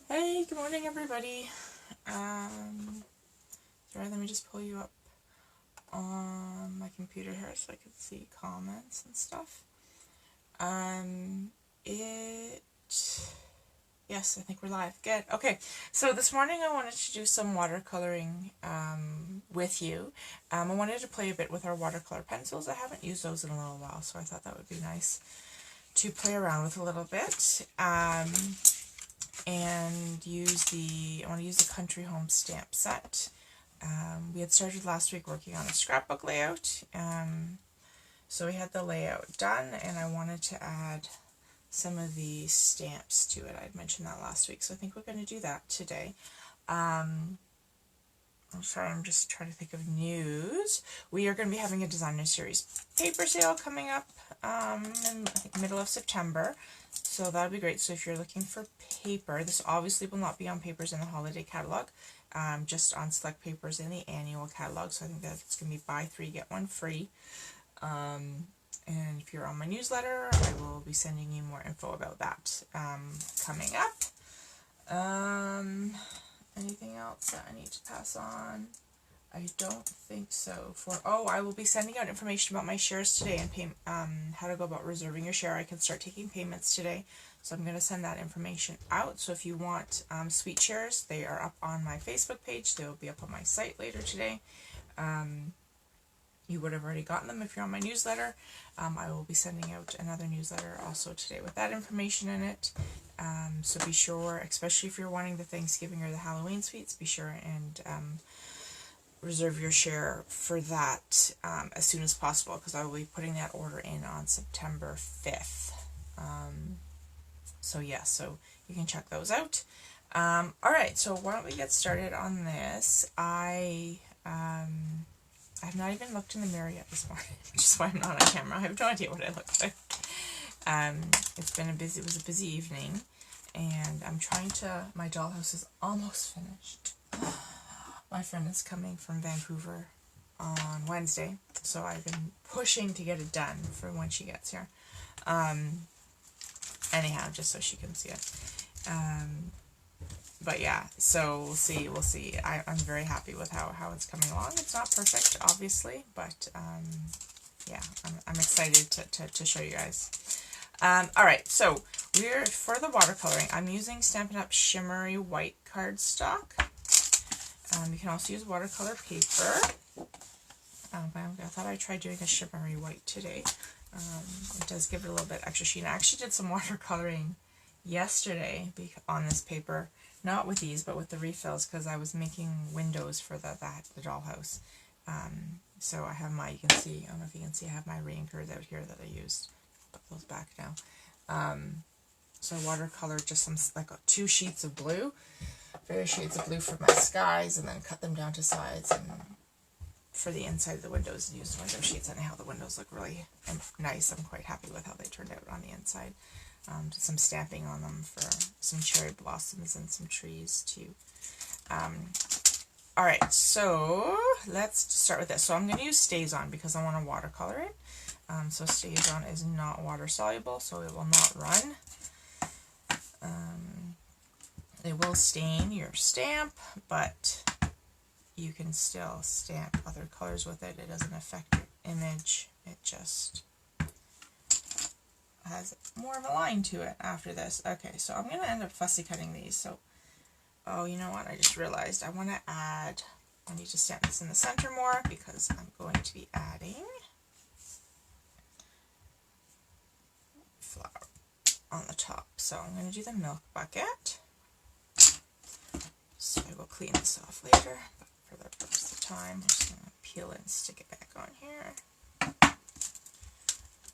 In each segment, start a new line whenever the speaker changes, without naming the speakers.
Hey, good morning, everybody. Sorry, let me just pull you up on my computer here so I can see comments and stuff. Yes, I think we're live. Good. Okay, so this morning I wanted to do some watercoloring with you. I wanted to play a bit with our watercolor pencils. I haven't used those in a little while, so I thought that would be nice to play around with a little bit. And I want to use the Country Home stamp set. We had started last week working on a scrapbook layout, so we had the layout done, and I wanted to add some of the stamps to it. I had mentioned that last week, so I think we're going to do that today. I'm sorry, I'm just trying to think of news. We are going to be having a designer series paper sale coming up in I think middle of September. So that would be great. So if you're looking for paper, this obviously will not be on papers in the holiday catalog, just on select papers in the annual catalog. So I think that it's going to be buy 3, get 1 free. And if you're on my newsletter, I will be sending you more info about that coming up. Anything else that I need to pass on? I don't think so. I will be sending out information about my shares today and how to go about reserving your share. I can start taking payments today, so I'm going to send that information out. So if you want sweet shares, they are up on my Facebook page. They will be up on my site later today. You would have already gotten them if you're on my newsletter. I will be sending out another newsletter also today with that information in it. So be sure, especially if you're wanting the Thanksgiving or the Halloween sweets, be sure and reserve your share for that as soon as possible, because I will be putting that order in on September 5th. So you can check those out. Alright, so why don't we get started on this. I have not even looked in the mirror yet this morning, which is why I'm not on camera. I have no idea what I look like. It was a busy evening, and I'm trying to, my dollhouse is almost finished. My friend is coming from Vancouver on Wednesday, so I've been pushing to get it done for when she gets here. Anyhow, just so she can see it. But yeah, so we'll see. I'm very happy with how it's coming along. It's not perfect, obviously, but yeah, I'm excited to show you guys. Alright, so for the watercoloring, I'm using Stampin' Up! Shimmery White cardstock. You can also use watercolor paper. I thought I'd try doing a shimmery white today. It does give it a little bit extra sheen. I actually did some watercoloring yesterday on this paper, not with these, but with the refills, because I was making windows for the dollhouse. So I have I don't know if you can see, I have my rain curds out here that I used. Put those back now. So watercolor just some, like 2 sheets of blue. Various shades of blue for my skies, and then cut them down to sides, and for the inside of the windows use window sheets. Anyhow, the windows look really nice. I'm quite happy with how they turned out on the inside. Did some stamping on them for some cherry blossoms and some trees too. Alright, so let's start with this. So I'm going to use StazOn because I want to watercolor it. So StazOn is not water soluble, so it will not run. It will stain your stamp, but you can still stamp other colors with it. It doesn't affect your image. It just has more of a line to it after this. Okay, so I'm going to end up fussy cutting these. So, oh, you know what? I just realized I need to stamp this in the center more, because I'm going to be adding flower on the top. So I'm going to do the milk bucket. So I will clean this off later, but for the purpose of time, I'm just going to peel it and stick it back on here.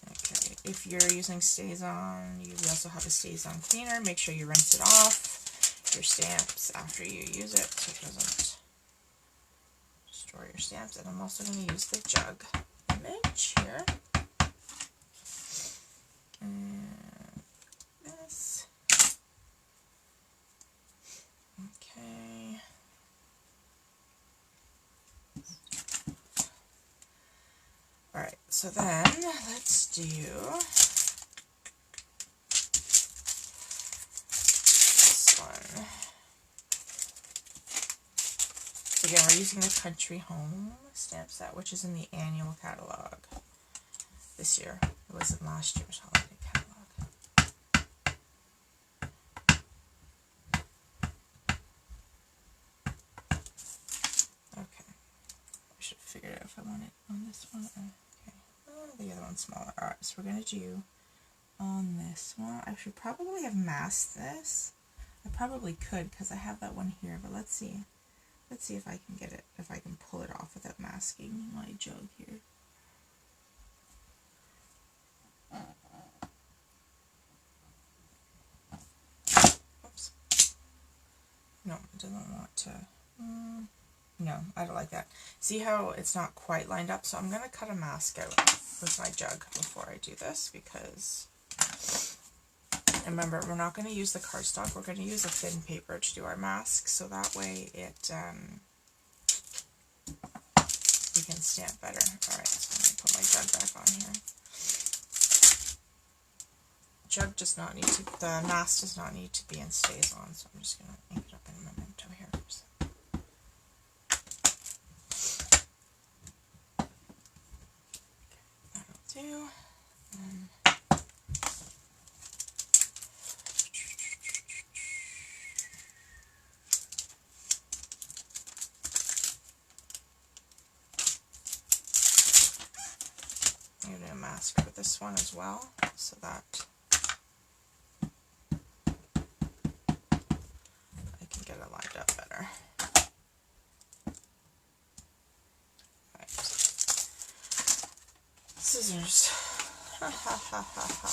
Okay, if you're using StazOn, you also have a StazOn cleaner. Make sure you rinse it off, your stamps, after you use it, so it doesn't destroy your stamps. And I'm also going to use the jug image here. And this. Okay. Alright, so then let's do this one. again, we're using the Country Home stamp set, which is in the annual catalog this year. It wasn't last year's holiday catalog. Okay, I should have figured out if I want it on this one. Okay, the other one's smaller. Alright, so we're going to do on this one. I should probably have masked this. I probably could because I have that one here, but let's see. Let's see if I can get it, if I can pull it off without masking my jug here. Oops. No, it doesn't want to. No, I don't like that. See how it's not quite lined up? So I'm going to cut a mask out with my jug before I do this, because remember, we're not going to use the cardstock. We're going to use a thin paper to do our mask, so that way it we can stamp better. Alright, so I'm going to put my jug back on here. Jug does not need to, the mask does not need to be in stays on, so I'm just going to ink it up in a memento here. That'll do. I'm going to do a mask for this one as well, so that I can get it lined up better. Right. Scissors. Ha ha ha ha ha.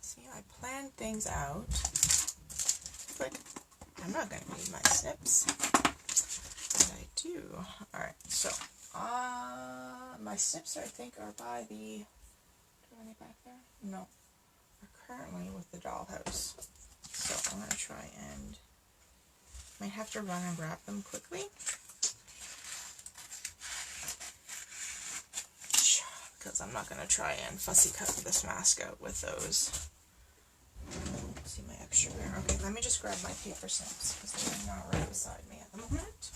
See, I planned things out, but I'm not going to need my snips. But I do. Alright, so my snips, I think, are by the, do I have any back there? No. Are currently with the dollhouse. So I'm going to try and, might have to run and grab them quickly. Because I'm not going to try and fussy cut this mask out with those. Let's see my extra there. Okay, let me just grab my paper snips because they're not right beside me at the moment.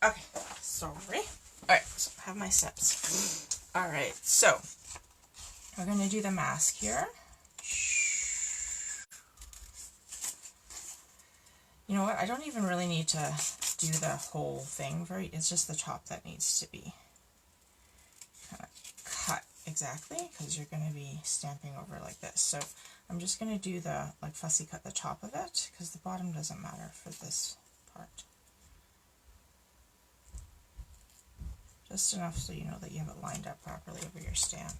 Okay, sorry. Alright, so I have my snips. Alright, so we're going to do the mask here. You know what, I don't even really need to do the whole thing it's just the top that needs to be kind of cut exactly, because you're going to be stamping over like this. So I'm just going to do the, like, fussy cut the top of it, because the bottom doesn't matter for this part. Just enough so you know that you have it lined up properly over your stamp.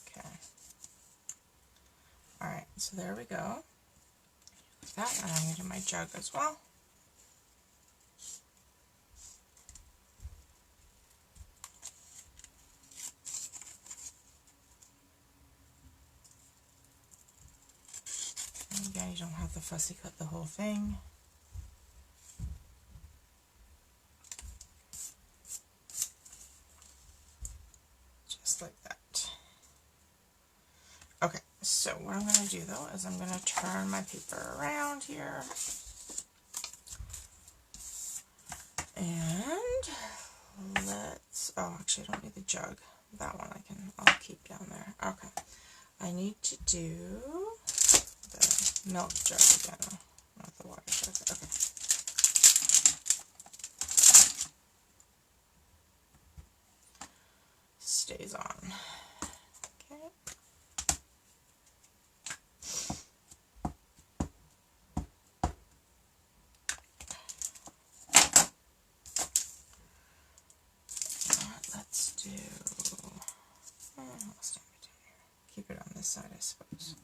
Okay. Alright, so there we go. Like that, and I'm going to do my jug as well. Again, you don't have to fussy cut the whole thing. Just like that. Okay, so what I'm going to do though is I'm going to turn my paper around here. And let's, oh, actually I don't need the jug. That one I'll keep down there. Okay. I need to do the milk jug again, not the water jug. Okay. Stays on. Okay. Let's do side, I suppose.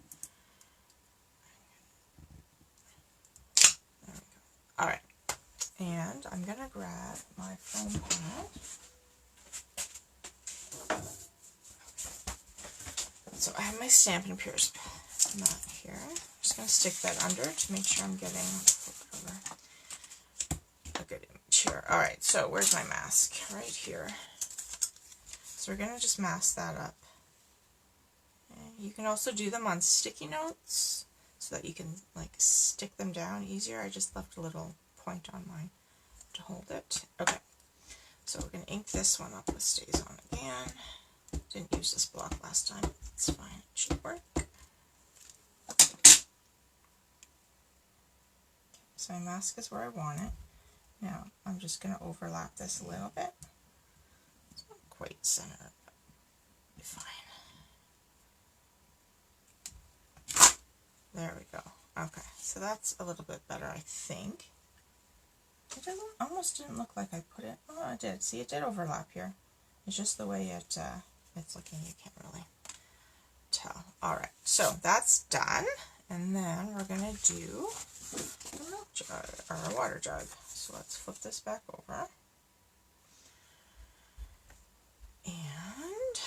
There we go. Alright, and I'm going to grab my foam pad. So I have my Stampin' Pierce mat here. I'm just going to stick that under to make sure I'm getting a good image here. Alright, so where's my mask? Right here. So we're going to just mask that up. And you can also do them on sticky notes so that you can like stick them down easier. I just left a little point on mine to hold it. Okay, so we're going to ink this one up with Stays On again. Didn't use this block last time. It's fine. It should work. So my mask is where I want it. Now I'm just going to overlap this a little bit. It's not quite centered, but it'll be fine. There we go. Okay, so that's a little bit better, I think. It almost didn't look like I put it. Oh, it did. See, it did overlap here. It's just the way it's looking. You can't really tell. All right, so that's done, and then we're gonna do a milk jug or a water jug. So let's flip this back over and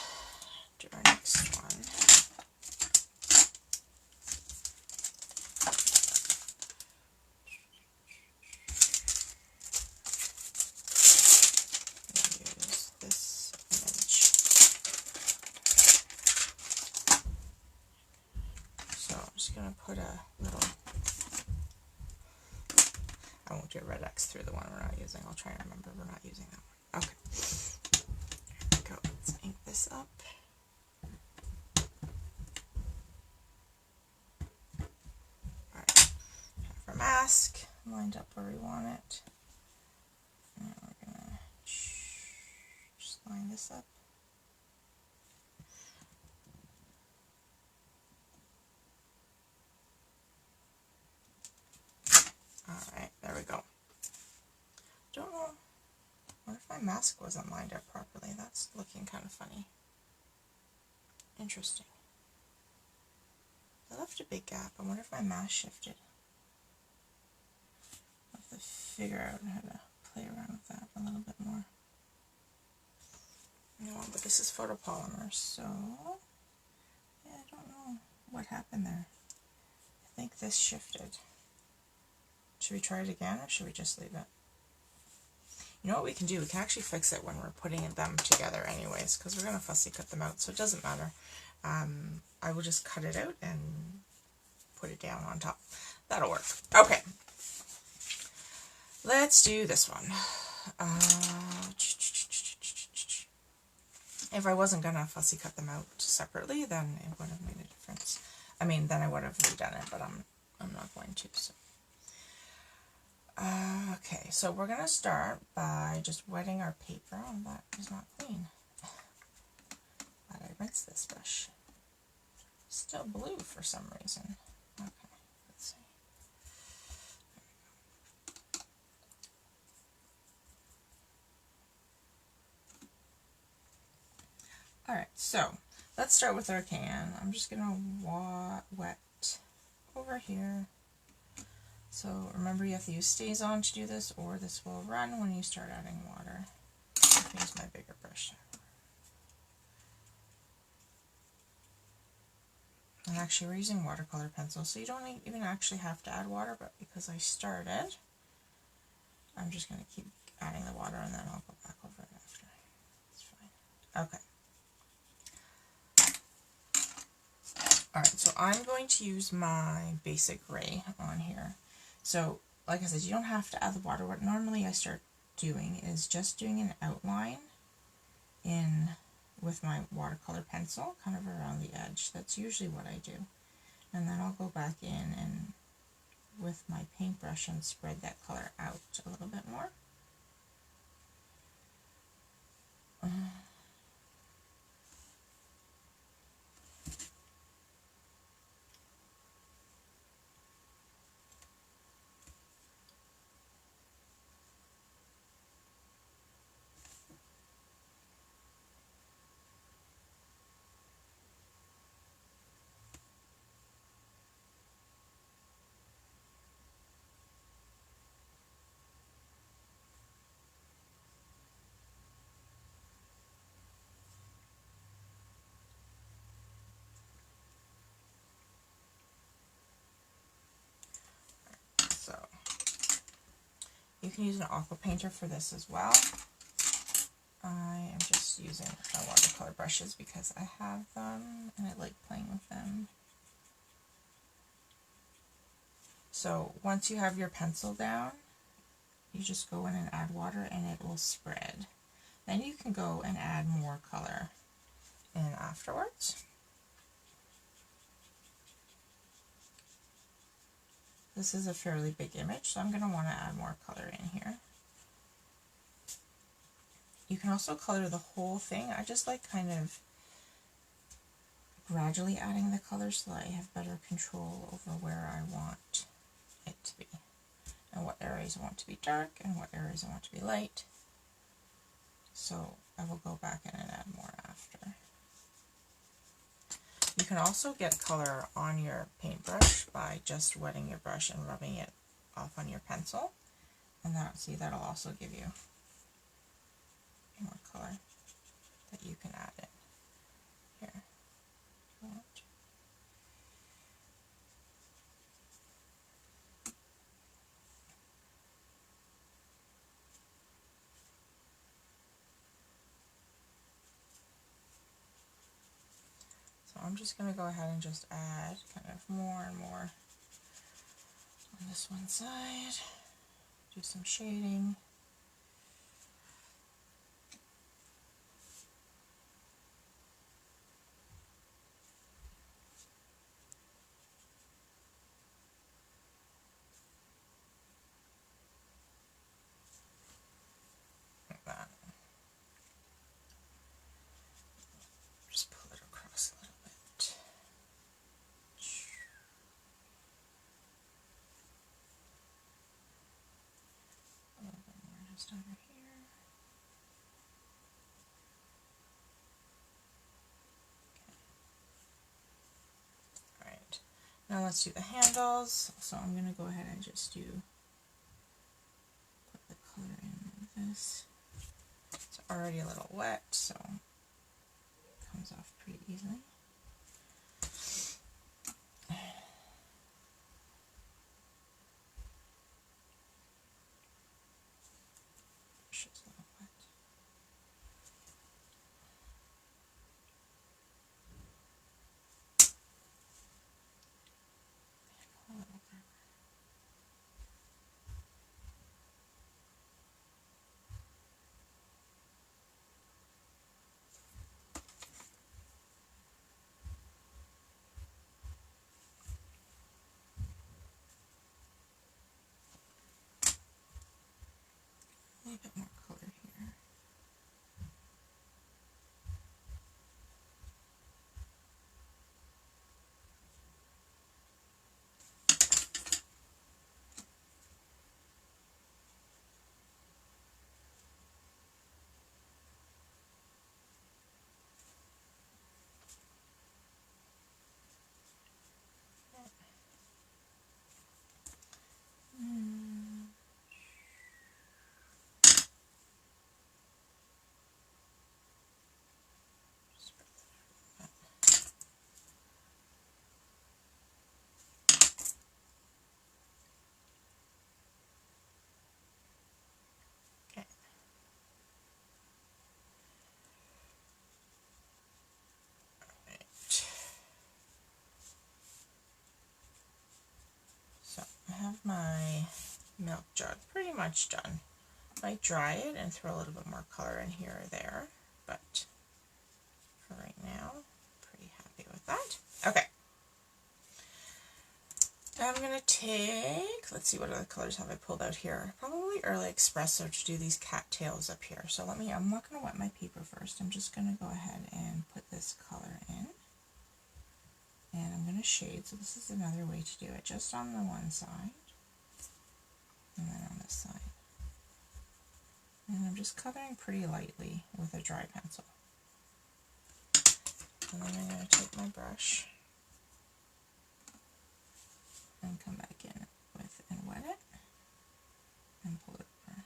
do our next one. Put a little, I won't do a red X through the one we're not using. I'll try and remember we're not using that one. Okay, there we go. Let's ink this up. Alright, have our mask lined up where we want it. Now we're going to just line this up. Alright, there we go. Don't know. What if my mask wasn't lined up properly? That's looking kind of funny. Interesting. I left a big gap. I wonder if my mask shifted. I'll have to figure out how to play around with that a little bit more. No, but this is photopolymer, so yeah, I don't know what happened there. I think this shifted. Should we try it again, or should we just leave it? You know what we can do? We can actually fix it when we're putting them together anyways, because we're going to fussy cut them out, so it doesn't matter. I will just cut it out and put it down on top. That'll work. Okay. Let's do this one. If I wasn't going to fussy cut them out separately, then it would have made a difference. I mean, then I would have redone it, but I'm not going to, so. Okay, so we're going to start by just wetting our paper. Oh, that is not clean. Glad I rinsed this brush. Still blue for some reason. Okay, let's see. Alright, so let's start with our can. I'm just going to wet over here. So remember, you have to use Stays On to do this, or this will run when you start adding water. I'll use my bigger brush. And actually, we're using watercolor pencils, so you don't even actually have to add water, but because I started, I'm just going to keep adding the water, and then I'll go back over it after. It's fine. Okay. Alright, so I'm going to use my basic gray on here. So, like I said, you don't have to add the water. What normally I start doing is just doing an outline with my watercolor pencil, kind of around the edge. That's usually what I do. And then I'll go back in and with my paintbrush and spread that color out a little bit more. can use an aqua painter for this as well. I am just using my watercolor brushes because I have them and I like playing with them. So once you have your pencil down, you just go in and add water and it will spread. Then you can go and add more color in afterwards. This is a fairly big image, so I'm going to want to add more color in here. You can also color the whole thing. I just like kind of gradually adding the color so that I have better control over where I want it to be, and what areas I want to be dark and what areas I want to be light. So I will go back in and add more after. You can also get color on your paintbrush by just wetting your brush and rubbing it off on your pencil, and that'll also give you more color that you can add in here. So I'm just going to go ahead and just add kind of more and more on this one side, do some shading. Like that. Just pull it across a little bit. A little bit more just over here. Okay. Alright, now let's do the handles. So I'm going to go ahead and just put the color in with this. It's already a little wet, so it comes off pretty easily. It's a little wet. A little darker. A little bit more color here. So I have my milk jug pretty much done. Might dry it and throw a little bit more color in here or there, but for right now, pretty happy with that. Okay. Now I'm going to take, let's see, what other colors have I pulled out here? Probably Early Espresso to do these cattails up here. So I'm not going to wet my paper first. I'm just going to go ahead and put this color in. And I'm going to shade, so this is another way to do it, just on the one side, and then on this side. And I'm just coloring pretty lightly with a dry pencil. And then I'm going to take my brush and come back in with and wet it and pull it over.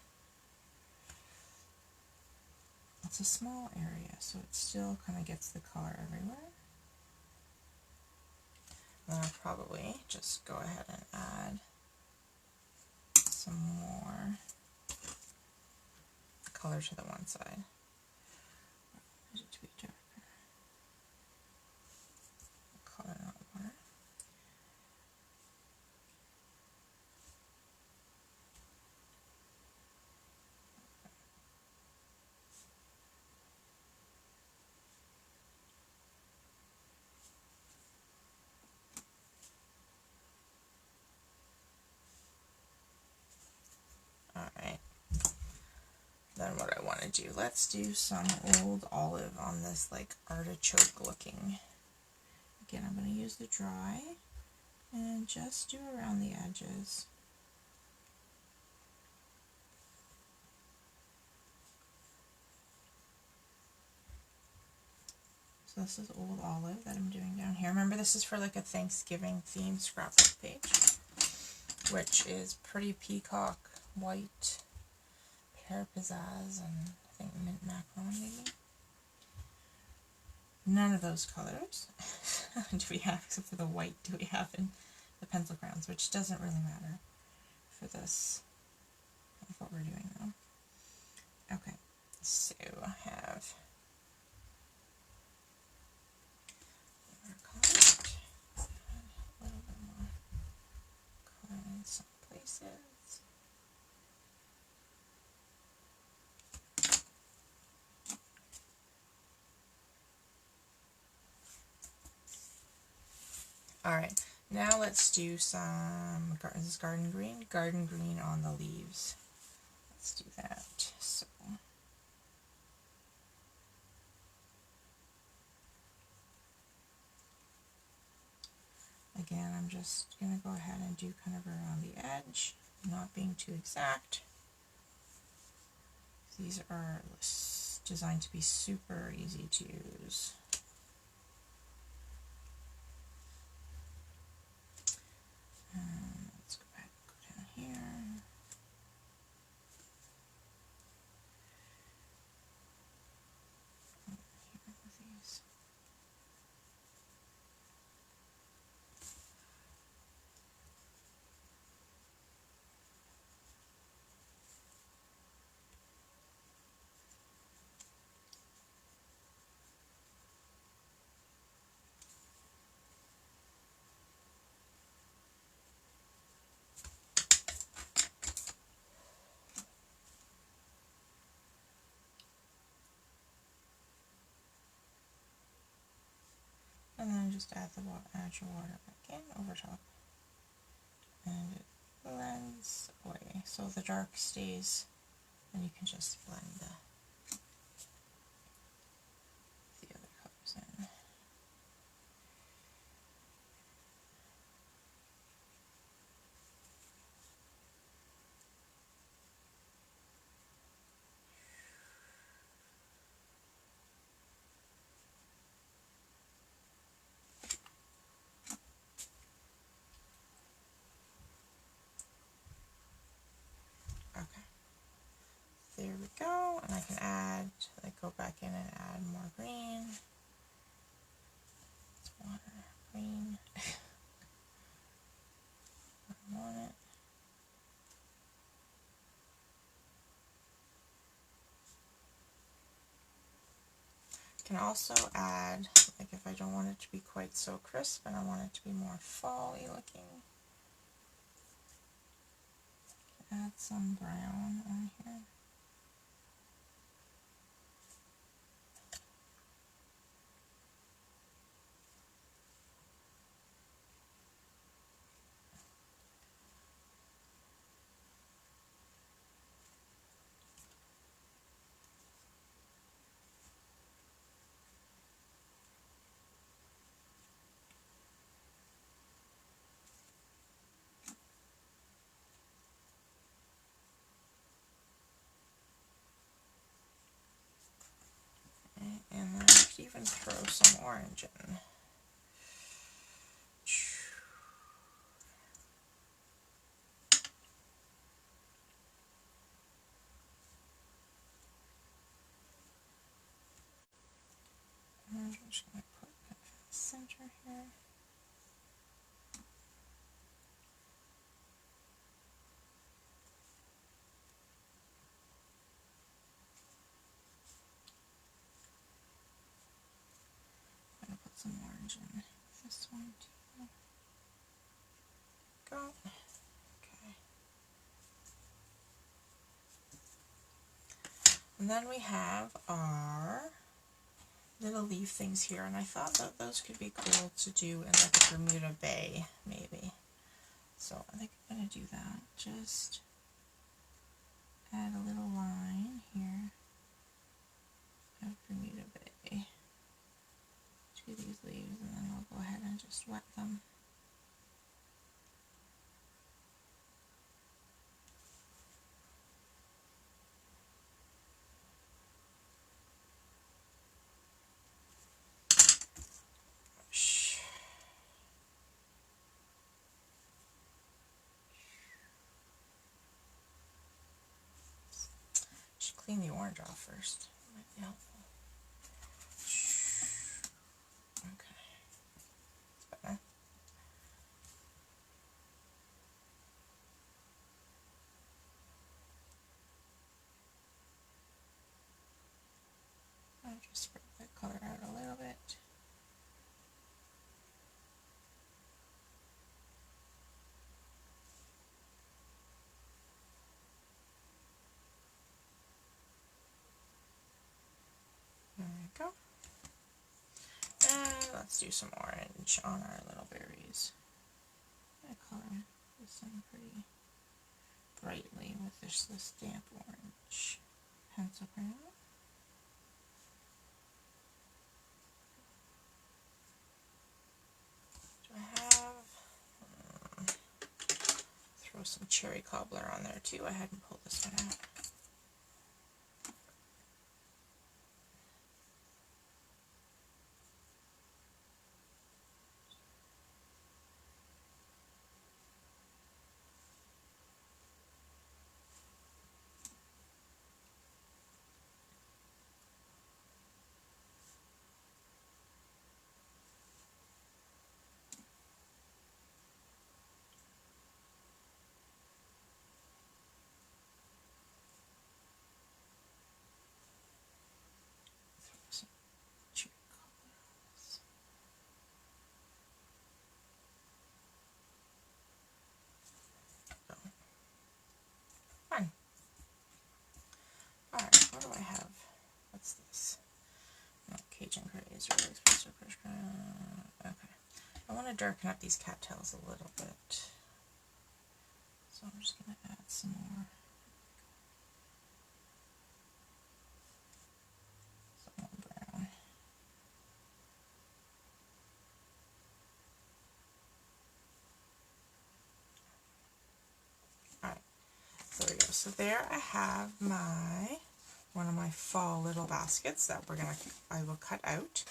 It's a small area, so it still kind of gets the color everywhere. Then I'll probably just go ahead and add some more color to the one side. I need it to be darker. Color, not water. Alright. Then what I want to do, let's do some old olive on this like artichoke looking. Again, I'm going to use the dry and just do around the edges. So this is old olive that I'm doing down here. Remember, this is for like a Thanksgiving themed scrapbook page, which is pretty peacock white, pear pizzazz, and I think mint macaron maybe. None of those colors do we have, except for the white do we have in the pencil crayons, which doesn't really matter for this, of what we're doing though. Okay, so I have watercolor, a little bit more color in some places. Alright, now let's do some, this is garden green on the leaves. Let's do that. So, again, I'm just going to go ahead and do kind of around the edge, not being too exact. These are designed to be super easy to use. Let's go ahead and go down here. Here with these. And then just add your water back in over top. And it blends away. So the dark stays, and you can just blend the other colors in. Okay. There we go, and I can add, like go back in and add more green. It's water, green. I want it. Can also add, like if I don't want it to be quite so crisp and I want it to be more fall-y looking, add some brown on here. And then I could even throw some orange in. And I'm just going to put it in the center here. orange in this one too. Go. Okay. And then we have our little leaf things here, and I thought that those could be cool to do in like a Bermuda Bay, maybe. So I think I'm going to do that. Just add a little line here of Bermuda Bay to these leaves, and then I'll go ahead and just wet them. Should clean the orange off first. That might be helpful. Okay. That's better. I'll just spread that color out a little bit. There we go. And let's do some orange on our little berries. I'm going to color this in pretty brightly with this damp orange pencil crayon. Do I have... throw some cherry cobbler on there too. I hadn't pulled this one out. Fine. Alright, what do I have? What's this? No, Cajun Craze, really expensive crush. Okay. I want to darken up these cattails a little bit. So I'm just going to add some more. Some more brown. Alright. There we go. So there I have one of my fall little baskets that I will cut out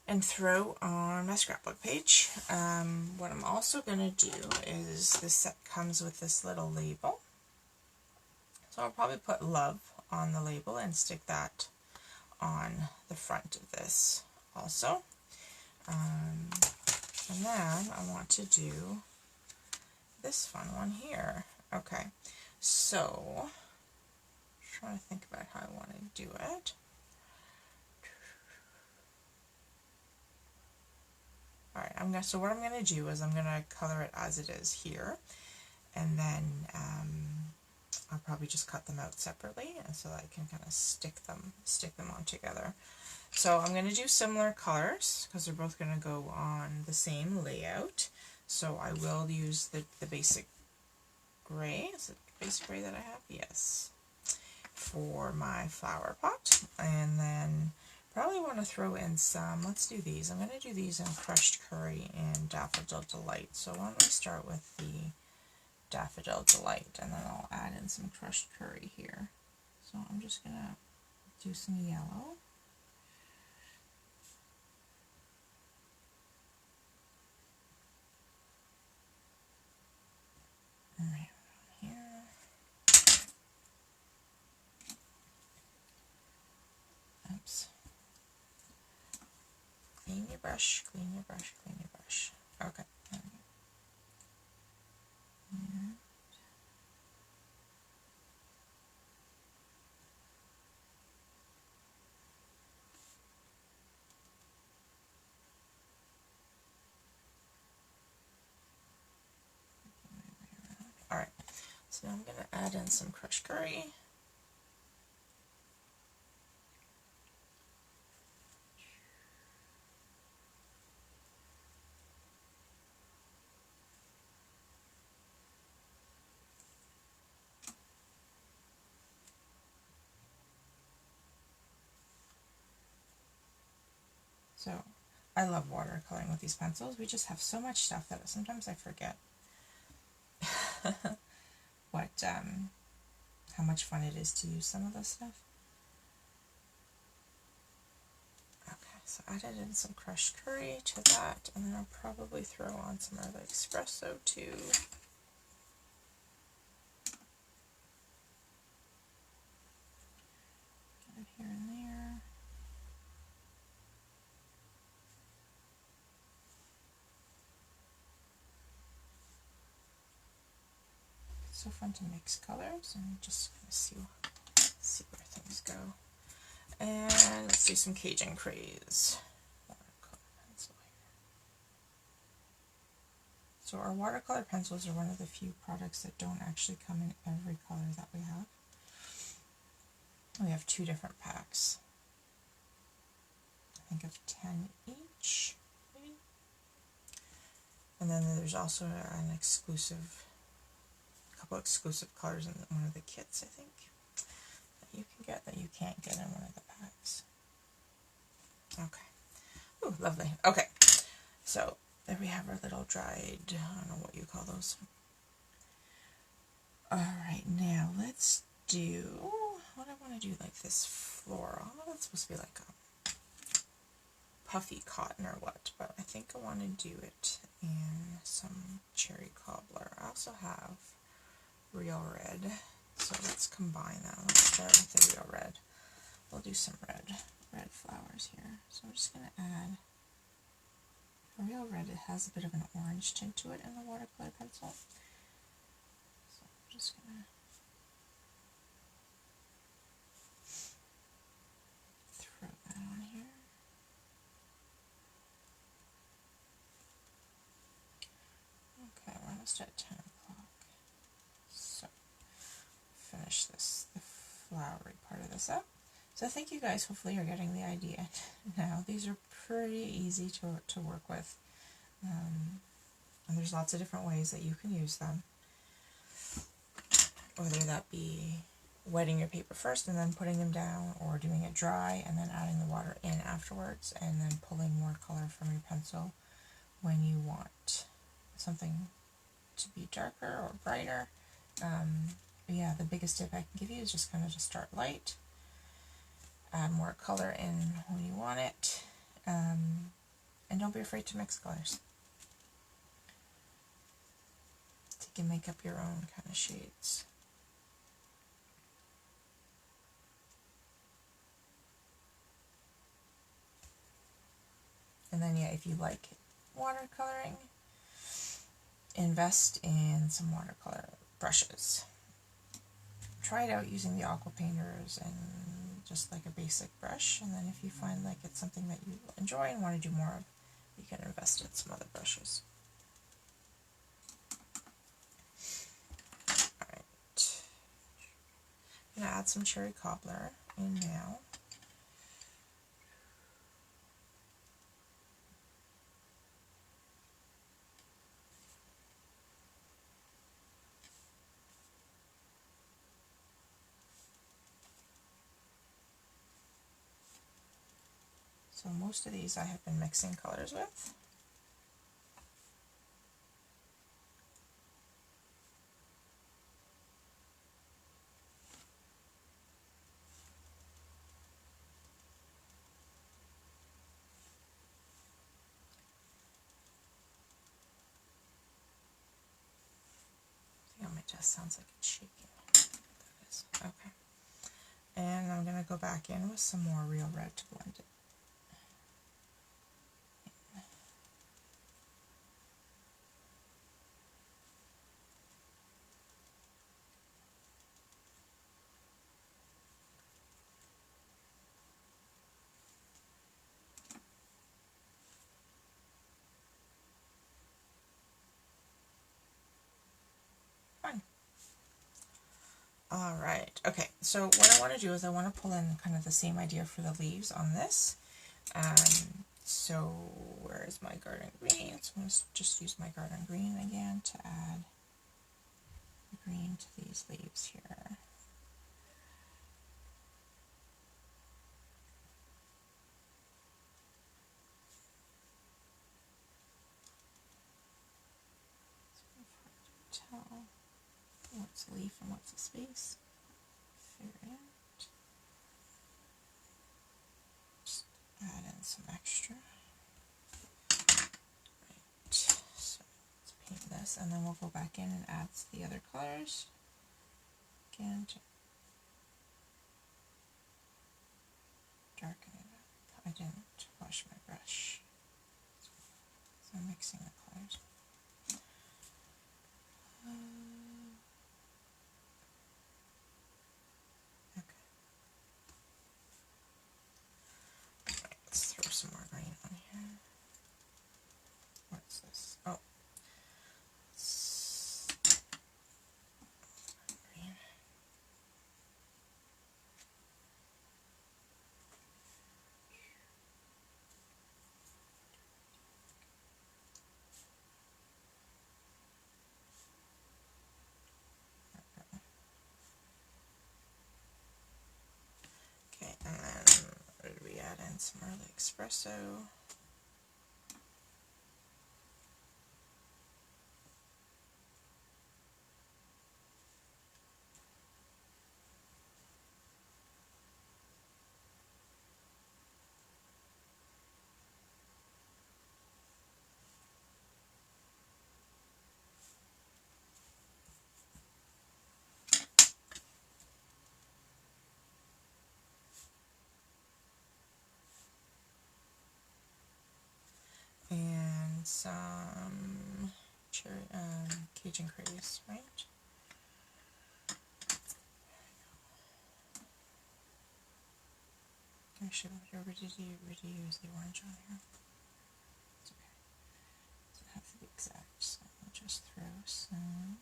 and throw on my scrapbook page. What I'm also going to do is this set comes with this little label. So I'll probably put love on the label and stick that on the front of this also. And then I want to do this fun one here. Okay, so I'm trying to think about how I want to do it. Alright, so what I'm going to do is I'm going to color it as it is here, and then I'll probably just cut them out separately, and so that I can kind of stick them on together. So I'm going to do similar colors because they're both going to go on the same layout. So I will use the basic gray. Is it the basic gray that I have? Yes. For my flower pot, and then probably want to throw in some, let's do these. I'm going to do these in Crushed Curry and Daffodil Delight. So why don't we start with the Daffodil Delight, and then I'll add in some Crushed Curry here. So I'm just going to do some yellow. Right here. Oops. Clean your brush, clean your brush, clean your brush. Okay. So now I'm going to add in some crushed curry. So I love watercoloring with these pencils. We just have so much stuff that sometimes I forget what how much fun it is to use some of this stuff. Okay, so I added in some crushed curry to that, and then I'll probably throw on some of the espresso too. Get it here and there. It's so fun to mix colors and just kind of see where things go. And let's do some Cajun Craze. Watercolor pencil here. So our watercolor pencils are one of the few products that don't actually come in every color that we have. We have 2 different packs. I think of 10 each, maybe. And then there's also an exclusive, a couple exclusive colors in one of the kits, I think, that you can get that you can't get in one of the packs. Okay. Ooh, lovely. Okay. So there we have our little dried, I don't know what you call those. Alright, now let's do, what I want to do, like this floral. That's supposed to be like a puffy cotton or what, but I think I want to do it in some cherry cobbler. I also have real red, so let's combine that. Let's start with the real red. We'll do some red flowers here. So I'm just going to add a real red. It has a bit of an orange tint to it in the watercolor pencil. So I'm just going to throw that on here. Okay, we're almost at 10 o'clock. So finish this, the flowery part of this up. So thank you guys, hopefully you're getting the idea now. These are pretty easy to work with. And there's lots of different ways that you can use them. Whether that be wetting your paper first and then putting them down, or doing it dry and then adding the water in afterwards, and then pulling more color from your pencil when you want something to be darker or brighter. Yeah, the biggest tip I can give you is just kind of just start light, add more color in when you want it, and don't be afraid to mix colors. So you can make up your own kind of shades. And then, yeah, if you like watercoloring, invest in some watercolor brushes. Try it out using the aqua painters and just like a basic brush, and then if you find like it's something that you enjoy and want to do more of, you can invest in some other brushes. Alright, I'm going to add some cherry cobbler in now. So most of these I have been mixing colors with. I think on my desk sounds like it's shaking. That is. Okay. And I'm going to go back in with some more real red to blend it. Fine. All right, okay, so what I want to do is I want to pull in kind of the same idea for the leaves on this. So where is my garden green? So I'm going to just use my garden green again to add green to these leaves here. It's hard to tell what's a leaf and what's a space. Figure it out. Just add in some extra. Right. So let's paint this, and then we'll go back in and add the other colors. Again, to darken it up. I didn't wash my brush, so I'm mixing the colors. Okay. Right, let's throw some more green on here. What's this? Oh, green. Okay, and then what did we add in? Some early espresso. And some cherry, Cajun craze, right? Actually, where did you use the orange on here? It's okay. It doesn't have to be exact, so I'll just throw some.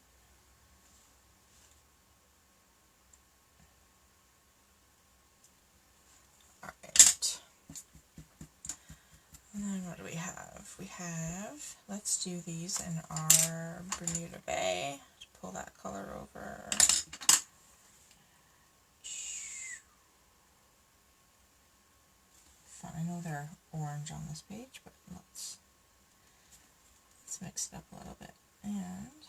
Alright. And then what do we have? We have, let's do these in our Bermuda Bay. Just pull that color over. Fun. I know they're orange on this page, but let's mix it up a little bit. And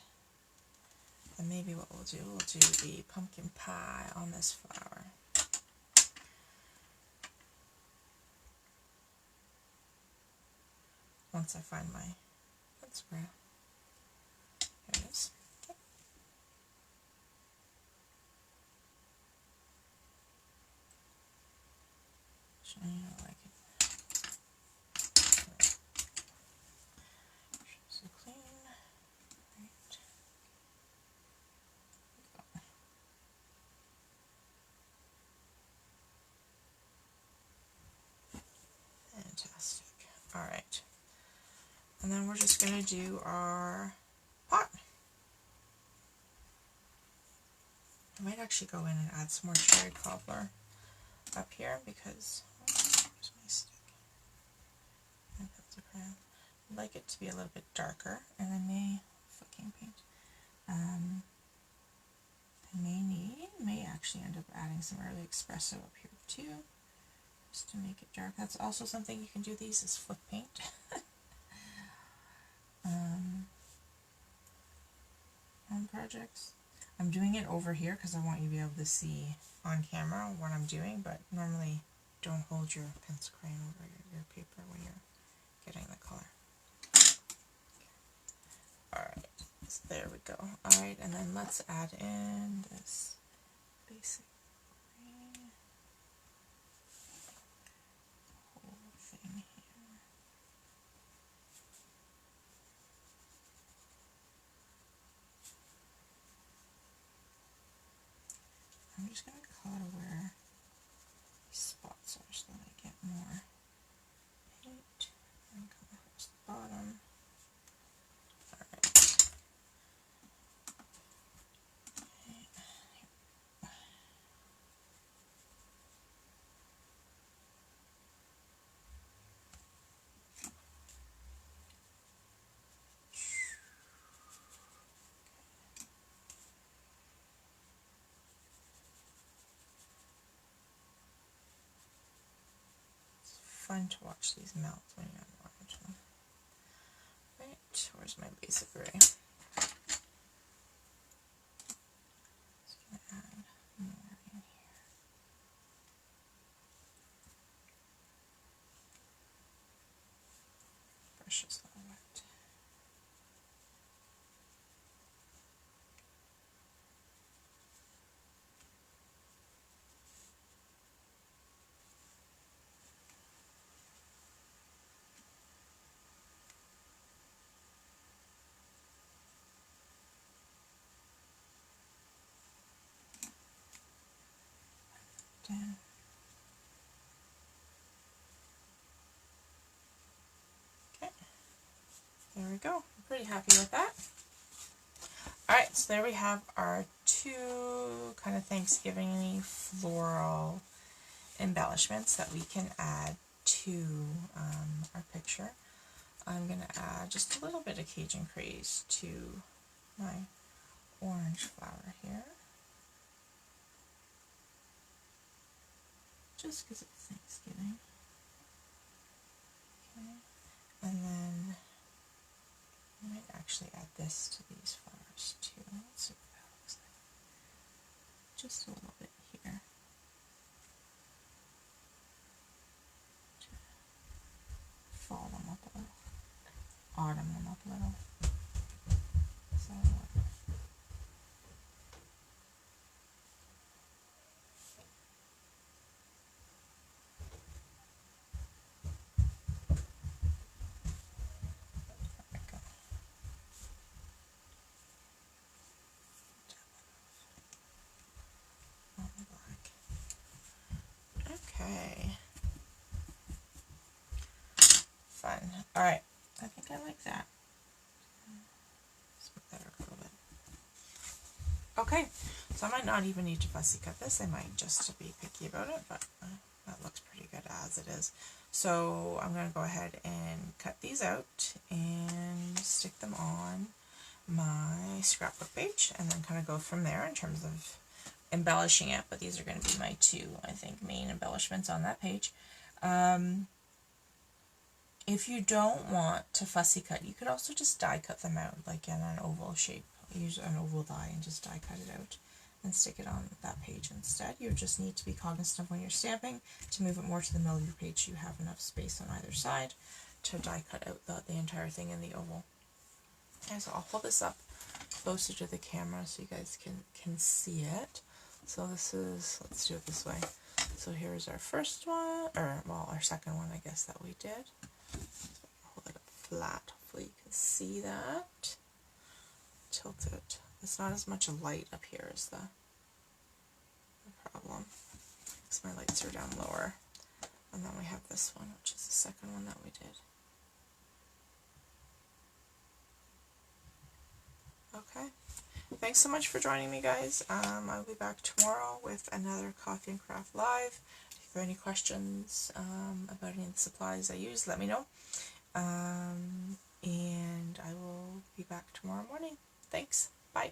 maybe what we'll do the pumpkin pie on this flower. Once I find my spray. There it is. Okay. Shiny, I like it. So clean. Right. Fantastic. Alright. And then we're just going to do our pot. I might actually go in and add some more cherry cobbler up here because where's my stick? I'd like it to be a little bit darker, and I may fucking paint. I may actually end up adding some early espresso up here too, just to make it dark. That's also something you can do. These is flip paint. On projects. I'm doing it over here because I want you to be able to see on camera what I'm doing, but normally don't hold your pencil crayon over your paper when you're getting the color. Alright, so there we go. Alright, and then let's add in this basic green whole thing here. I'm just going to color where these spots are so that I get more paint and come across the bottom. Alright. fun to watch these melt when you're on orange one. Right, where's my basic gray? Just gonna add more in here. Brush is a little wet. Down. Okay, there we go. I'm pretty happy with that. Alright, so there we have our two kind of Thanksgiving-y floral embellishments that we can add to our picture. I'm going to add just a little bit of Cajun Craze to my orange flower here. Just because it's Thanksgiving. Okay. And then I might actually add this to these flowers too. Let's see what that looks like. Just a little bit here. Fall them up a little. Autumn them up a little. So okay. Fun. Alright. I think I like that. Smooth that out a little bit. Okay. So I might not even need to fussy cut this. I might just be picky about it, but that looks pretty good as it is. So I'm going to go ahead and cut these out and stick them on my scrapbook page and then kind of go from there in terms of embellishing it. But these are going to be my two, I think, main embellishments on that page. If you don't want to fussy cut, you could also just die cut them out, like in an oval shape. Use an oval die and just die cut it out and stick it on that page instead. You just need to be cognizant of when you're stamping to move it more to the middle of your page so you have enough space on either side to die cut out the entire thing in the oval. Okay, so I'll hold this up closer to the camera so you guys can see it. So this is, let's do it this way. So here's our first one, or well, our second one, I guess, that we did. So hold it up flat. Hopefully you can see that. Tilt it. It's not as much light up here as the problem. because my lights are down lower. And then we have this one, which is the second one that we did. Okay. Thanks so much for joining me, guys. I'll be back tomorrow with another Coffee and Craft Live. If you have any questions about any of the supplies I use, let me know. And I will be back tomorrow morning. Thanks. Bye.